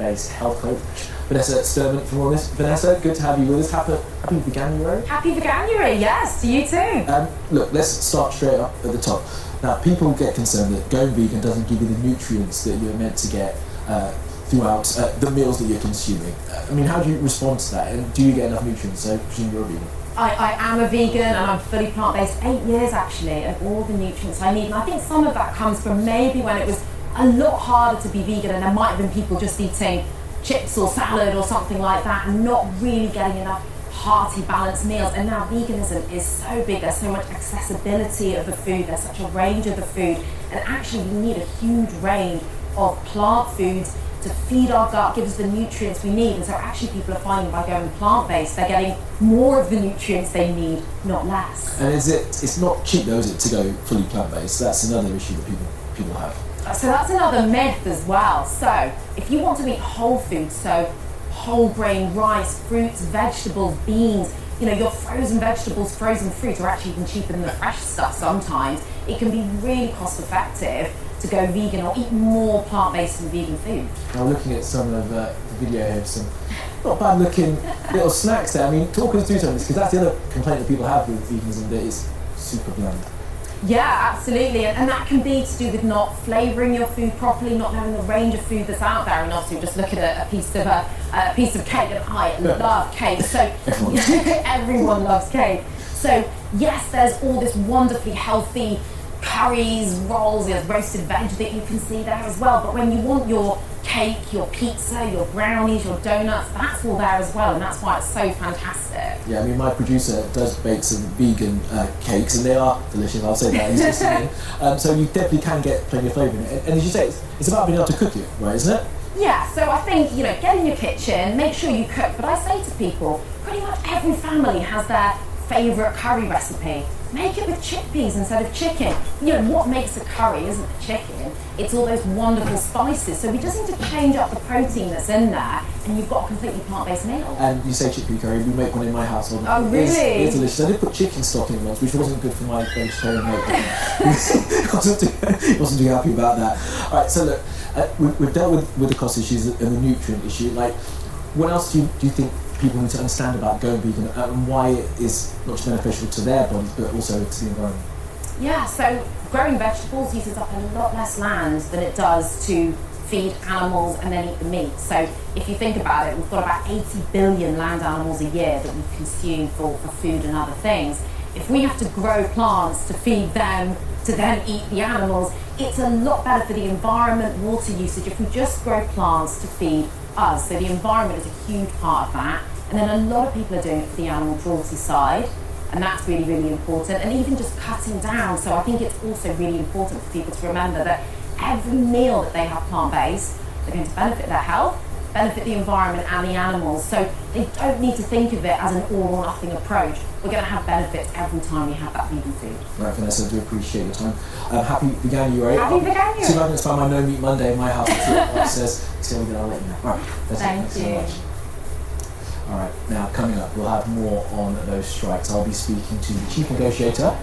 plant-based health coach, Vanessa Sutrman, from all this. Vanessa, good to have you with us. Happy Veganuary. Happy Veganuary, yes, to you too. Look, let's start straight up at the top. Now, people get concerned that going vegan doesn't give you the nutrients that you're meant to get throughout the meals that you're consuming. I mean, how do you respond to that? And do you get enough nutrients? So, I presume you're a vegan. I am a vegan and I'm fully plant-based, 8 years actually, and all the nutrients I need. And I think some of that comes from maybe when it was a lot harder to be vegan and there might have been people just eating chips or salad or something like that and not really getting enough hearty, balanced meals. And now veganism is so big, there's so much accessibility of the food, there's such a range of the food, and actually we need a huge range of plant foods to feed our gut, give us the nutrients we need. And so actually people are finding by going plant-based, they're getting more of the nutrients they need, not less. And it's not cheap though, is it, to go fully plant-based? That's another issue that people have. So that's another myth as well. So if you want to eat whole foods, so whole grain rice, fruits, vegetables, beans, you know, your frozen vegetables, frozen fruit are actually even cheaper than the fresh stuff sometimes. It can be really cost effective to go vegan or eat more plant-based and vegan food. I'm looking at some of the video here, some not bad looking little snacks there. I mean, talk us through some of this, because that's the other complaint that people have with veganism, that it's super bland. Yeah, absolutely, and that can be to do with not flavouring your food properly, not knowing the range of food that's out there, and obviously just look at a piece of cake, and I love cake, so everyone loves cake. So yes, there's all this wonderfully healthy curries, rolls, there's roasted veg that you can see there as well, but when you want your cake, your pizza, your brownies, your donuts, that's all there as well, and that's why it's so fantastic. Yeah, I mean, my producer does bake some vegan cakes, and they are delicious, I'll say that. He's listening. So you definitely can get plenty of flavour in it. And as you say, it's about being able to cook it, right, isn't it? Yeah, so I think, you know, get in your kitchen, make sure you cook, but I say to people, pretty much every family has their favourite curry recipe. Make it with chickpeas instead of chicken. You know, what makes a curry isn't the chicken, it's all those wonderful spices. So we just need to change up the protein that's in there, and you've got a completely plant-based meal. And you say chickpea curry, we make one in my household. Oh, really? It's delicious. I did put chicken stock in once, which wasn't good for my vegetarian weight. wasn't too happy about that. All right, so look, we've dealt with the cost issues and the nutrient issue. Like, what else do you think people need to understand about going vegan and why it is not just beneficial to their bodies but also to the environment? Yeah, so growing vegetables uses up a lot less land than it does to feed animals and then eat the meat. So if you think about it, we've got about 80 billion land animals a year that we consume for food and other things. If we have to grow plants to feed them, to then eat the animals, it's a lot better for the environment, water usage, if we just grow plants to feed us. So the environment is a huge part of that. And then a lot of people are doing it for the animal cruelty side, and that's really, really important. And even just cutting down. So I think it's also really important for people to remember that every meal that they have plant-based, they're going to benefit their health, benefit the environment and the animals. So they don't need to think of it as an all or nothing approach. We're going to have benefits every time we have that vegan food. Right, Vanessa, I do appreciate your time. Happy Veganuary. Happy Veganuary. See if I can find my No Meat Monday in my house. It says, so I'll let you know. All right, thanks so much. All right, now coming up, we'll have more on those strikes. I'll be speaking to the Chief Negotiator